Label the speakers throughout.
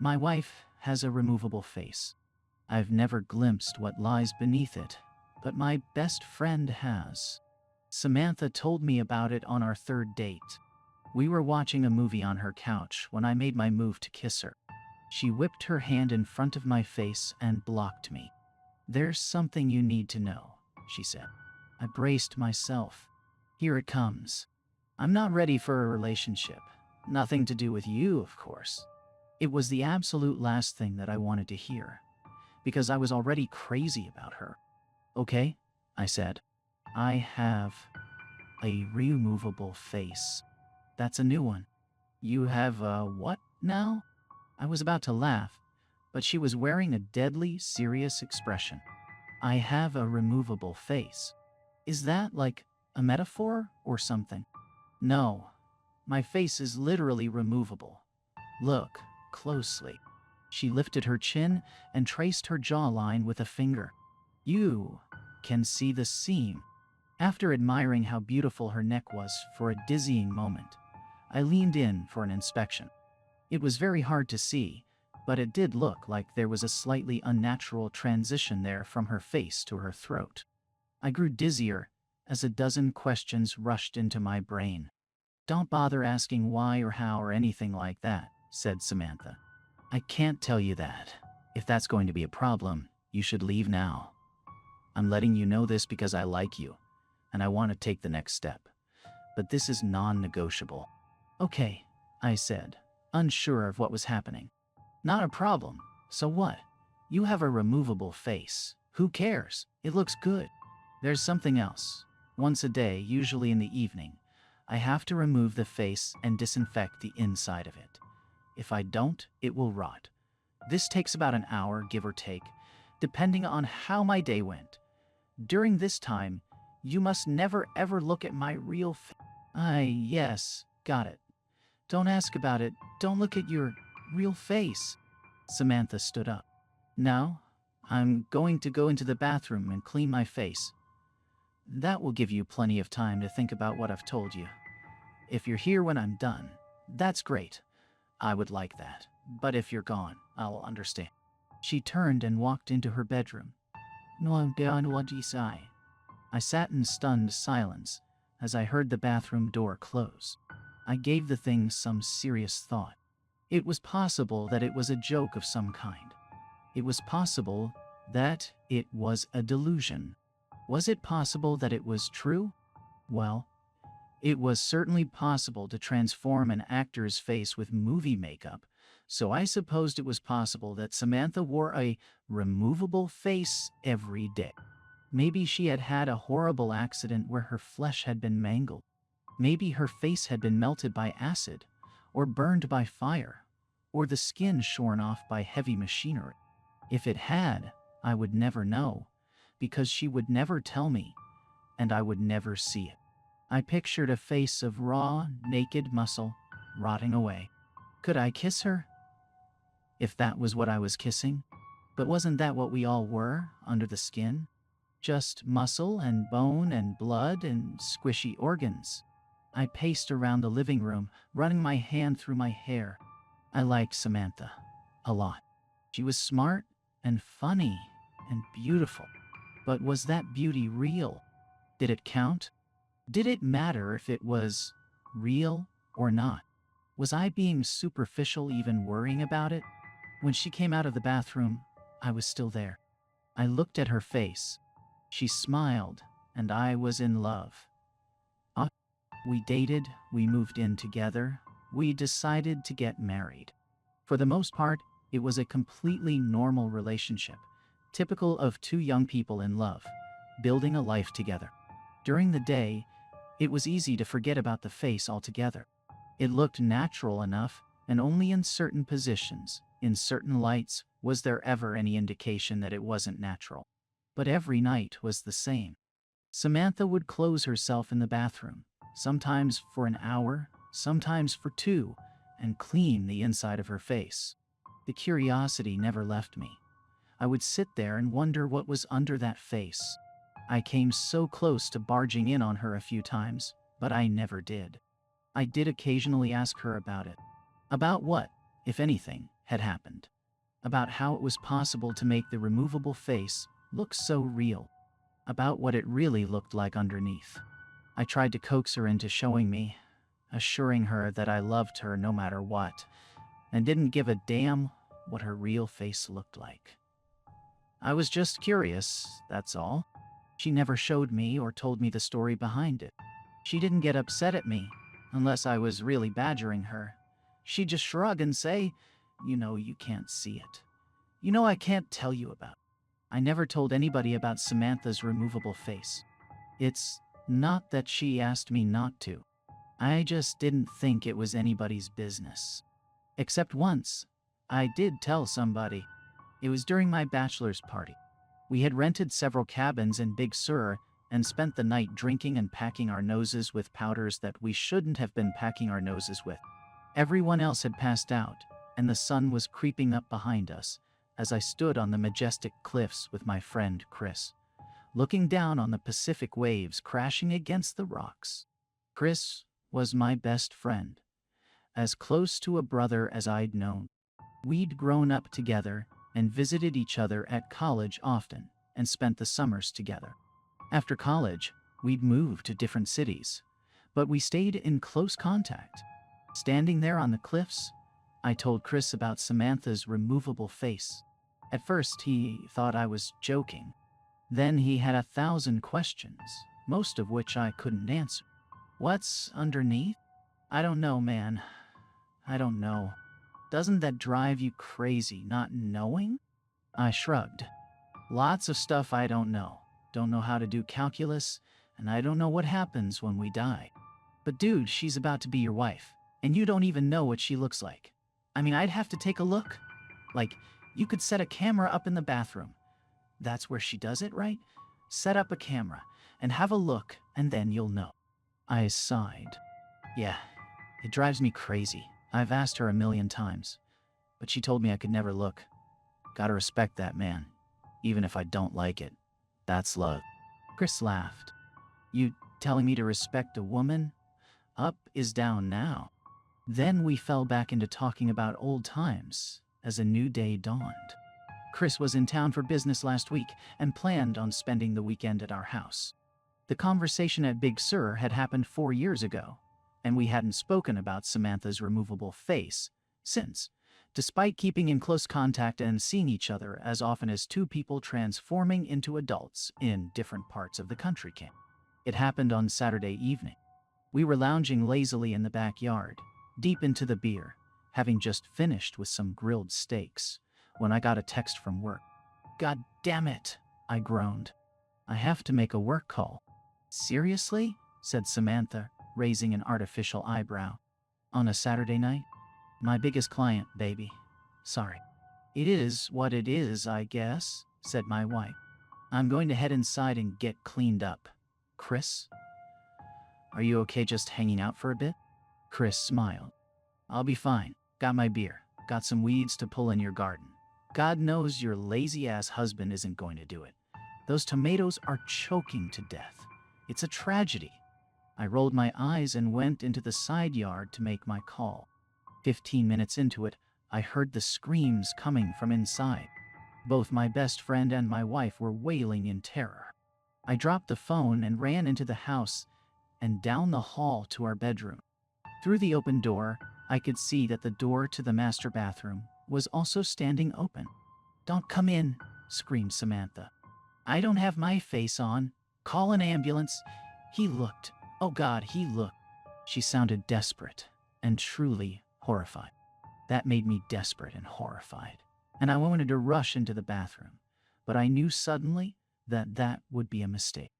Speaker 1: My wife has a removable face. I've never glimpsed what lies beneath it, but my best friend has. Samantha told me about it on our third date. We were watching a movie on her couch when I made my move to kiss her. She whipped her hand in front of my face and blocked me. "There's something you need to know," she said. I braced myself. Here it comes. I'm not ready for a relationship. Nothing to do with you, of course. It was the absolute last thing that I wanted to hear, because I was already crazy about her. "Okay," I said. "I have a removable face." "That's a new one." "You have a what now?" I was about to laugh, but she was wearing a deadly serious expression. "I have a removable face." Is that like a metaphor or something? "No, my face is literally removable. Look closely." She lifted her chin and traced her jawline with a finger. "You can see the seam." After admiring how beautiful her neck was for a dizzying moment, I leaned in for an inspection. It was very hard to see, but it did look like there was a slightly unnatural transition there from her face to her throat. I grew dizzier as a dozen questions rushed into my brain. "Don't bother asking why or how or anything like that," said Samantha. "I can't tell you that. If that's going to be a problem, you should leave now. I'm letting you know this because I like you, and I want to take the next step. But this is non-negotiable." "Okay," I said, unsure of what was happening. "Not a problem. So what? You have a removable face. Who cares? It looks good." "There's something else. Once a day, usually in the evening, I have to remove the face and disinfect the inside of it. If I don't, it will rot. This takes about an hour, give or take, depending on how my day went. During this time, you must never ever look at my real face." Yes, got it. "Don't ask about it. Don't look at your real face." Samantha stood up. "Now, I'm going to go into the bathroom and clean my face. That will give you plenty of time to think about what I've told you. If you're here when I'm done, that's great. I would like that. But if you're gone, I'll understand." She turned and walked into her bedroom. "No, I'm down what you say." I sat in stunned silence as I heard the bathroom door close. I gave the thing some serious thought. It was possible that it was a joke of some kind. It was possible that it was a delusion. Was it possible that it was true? Well, it was certainly possible to transform an actor's face with movie makeup, so I supposed it was possible that Samantha wore a removable face every day. Maybe she had had a horrible accident where her flesh had been mangled. Maybe her face had been melted by acid, or burned by fire, or the skin shorn off by heavy machinery. If it had, I would never know, because she would never tell me, and I would never see it. I pictured a face of raw, naked muscle, rotting away. Could I kiss her? If that was what I was kissing? But wasn't that what we all were, under the skin? Just muscle and bone and blood and squishy organs. I paced around the living room, running my hand through my hair. I liked Samantha a lot. She was smart and funny and beautiful. But was that beauty real? Did it count? Did it matter if it was real or not? Was I being superficial even worrying about it? When she came out of the bathroom, I was still there. I looked at her face. She smiled, and I was in love. We dated, we moved in together, we decided to get married. For the most part, it was a completely normal relationship, typical of two young people in love, building a life together. During the day, it was easy to forget about the face altogether. It looked natural enough, and only in certain positions, in certain lights, was there ever any indication that it wasn't natural. But every night was the same. Samantha would close herself in the bathroom, sometimes for an hour, sometimes for 2, and clean the inside of her face. The curiosity never left me. I would sit there and wonder what was under that face. I came so close to barging in on her a few times, but I never did. I did occasionally ask her about it. About what, if anything, had happened, about how it was possible to make the removable face look so real, about what it really looked like underneath. I tried to coax her into showing me, assuring her that I loved her no matter what, and didn't give a damn what her real face looked like. I was just curious, that's all. She never showed me or told me the story behind it. She didn't get upset at me, unless I was really badgering her. She'd just shrug and say, you can't see it. I can't tell you about it. I never told anybody about Samantha's removable face. It's not that she asked me not to. I just didn't think it was anybody's business. Except once, I did tell somebody. It was during my bachelor's party. We had rented several cabins in Big Sur and spent the night drinking and packing our noses with powders that we shouldn't have been packing our noses with. Everyone else had passed out, and the sun was creeping up behind us as I stood on the majestic cliffs with my friend Chris, looking down on the Pacific waves crashing against the rocks. Chris was my best friend, as close to a brother as I'd known. We'd grown up together and visited each other at college often and spent the summers together. After college, we'd moved to different cities, but we stayed in close contact. Standing there on the cliffs, I told Chris about Samantha's removable face. At first, he thought I was joking. Then he had 1,000 questions, most of which I couldn't answer. What's underneath? I don't know, man. I don't know. Doesn't that drive you crazy, not knowing? I shrugged. Lots of stuff I don't know. Don't know how to do calculus, and I don't know what happens when we die. But dude, she's about to be your wife, and you don't even know what she looks like. I mean, I'd have to take a look. Like, you could set a camera up in the bathroom. That's where she does it, right? Set up a camera and have a look, and then you'll know. I sighed. Yeah, it drives me crazy. I've asked her 1,000,000 times, but she told me I could never look. Gotta respect that, man. Even if I don't like it. That's love. Chris laughed. You telling me to respect a woman? Up is down now. Then we fell back into talking about old times as a new day dawned. Chris was in town for business last week and planned on spending the weekend at our house. The conversation at Big Sur had happened 4 years ago, and we hadn't spoken about Samantha's removable face since, despite keeping in close contact and seeing each other as often as two people transforming into adults in different parts of the country camp. It happened on Saturday evening. We were lounging lazily in the backyard, deep into the beer, having just finished with some grilled steaks, when I got a text from work. God damn it, I groaned. I have to make a work call. Seriously? Said Samantha, raising an artificial eyebrow. On a Saturday night? My biggest client, baby. Sorry. It is what it is, I guess, said my wife. I'm going to head inside and get cleaned up. Chris? Are you okay just hanging out for a bit? Chris smiled. I'll be fine. Got my beer. Got some weeds to pull in your garden. God knows your lazy-ass husband isn't going to do it. Those tomatoes are choking to death. It's a tragedy. I rolled my eyes and went into the side yard to make my call. 15 minutes into it, I heard the screams coming from inside. Both my best friend and my wife were wailing in terror. I dropped the phone and ran into the house and down the hall to our bedroom. Through the open door, I could see that the door to the master bathroom was also standing open. Don't come in, screamed Samantha. I don't have my face on. Call an ambulance. He looked. Oh God, he looked. She sounded desperate and truly horrified. That made me desperate and horrified, and I wanted to rush into the bathroom, but I knew suddenly that that would be a mistake.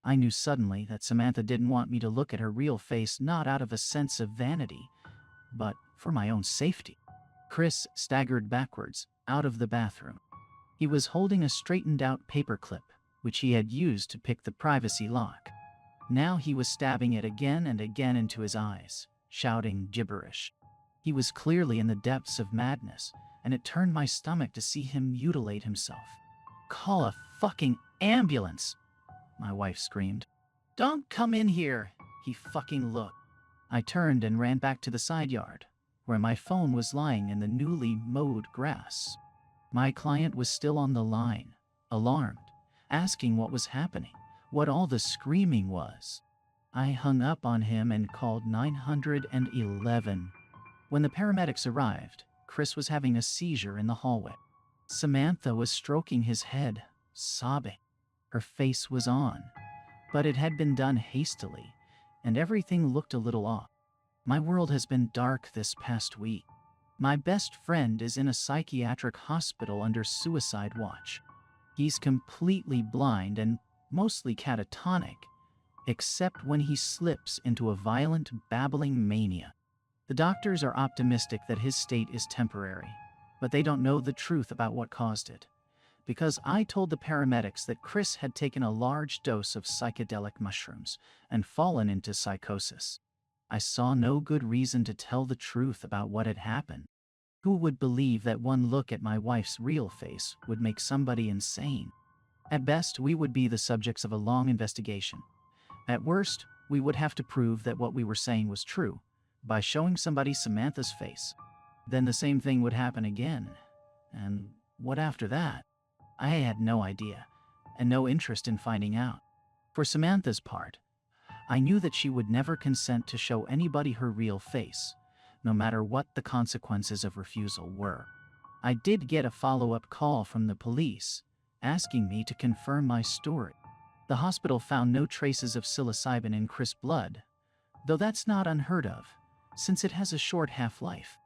Speaker 1: I knew suddenly that Samantha didn't want me to look at her real face, not out of a sense of vanity, but for my own safety. Chris staggered backwards out of the bathroom. He was holding a straightened-out paperclip, which he had used to pick the privacy lock. Now he was stabbing it again and again into his eyes, shouting gibberish. He was clearly in the depths of madness, and it turned my stomach to see him mutilate himself. Call a fucking ambulance, my wife screamed. Don't come in here, he fucking looked. I turned and ran back to the side yard, where my phone was lying in the newly mowed grass. My client was still on the line, alarmed, asking what was happening, what all the screaming was. I hung up on him and called 911. When the paramedics arrived, Chris was having a seizure in the hallway. Samantha was stroking his head, sobbing. Her face was on, but it had been done hastily, and everything looked a little off. My world has been dark this past week. My best friend is in a psychiatric hospital under suicide watch. He's completely blind and mostly catatonic, except when he slips into a violent, babbling mania. The doctors are optimistic that his state is temporary, but they don't know the truth about what caused it. Because I told the paramedics that Chris had taken a large dose of psychedelic mushrooms and fallen into psychosis. I saw no good reason to tell the truth about what had happened. Who would believe that one look at my wife's real face would make somebody insane? At best, we would be the subjects of a long investigation. At worst, we would have to prove that what we were saying was true by showing somebody Samantha's face. Then the same thing would happen again. And what after that? I had no idea, and no interest in finding out. For Samantha's part, I knew that she would never consent to show anybody her real face, no matter what the consequences of refusal were. I did get a follow-up call from the police, asking me to confirm my story. The hospital found no traces of psilocybin in Chris' blood, though that's not unheard of, since it has a short half-life.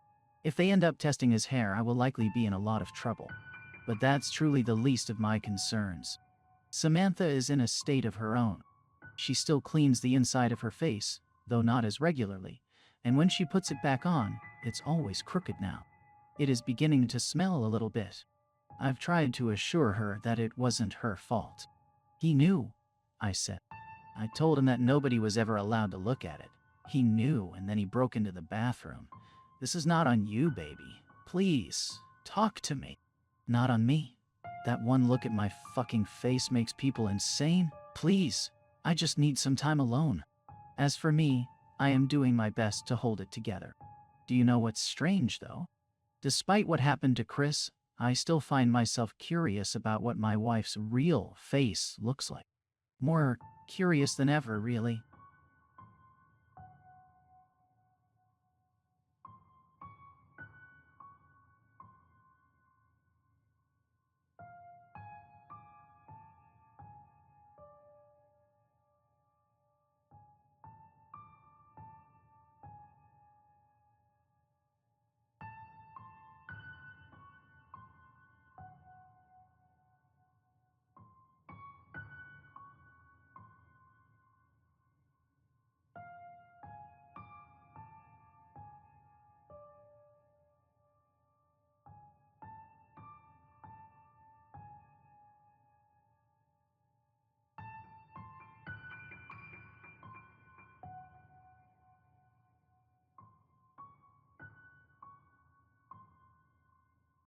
Speaker 1: If they end up testing his hair, I will likely be in a lot of trouble. But that's truly the least of my concerns. Samantha is in a state of her own. She still cleans the inside of her face, though not as regularly, and when she puts it back on, it's always crooked now. It is beginning to smell a little bit. I've tried to assure her that it wasn't her fault. He knew, I said. I told him that nobody was ever allowed to look at it. He knew, and then he broke into the bathroom. This is not on you, baby. Please, talk to me. Not on me. That one look at my fucking face makes people insane. Please, I just need some time alone. As for me, I am doing my best to hold it together. Do you know what's strange, though? Despite what happened to Chris, I still find myself curious about what my wife's real face looks like. More curious than ever, really.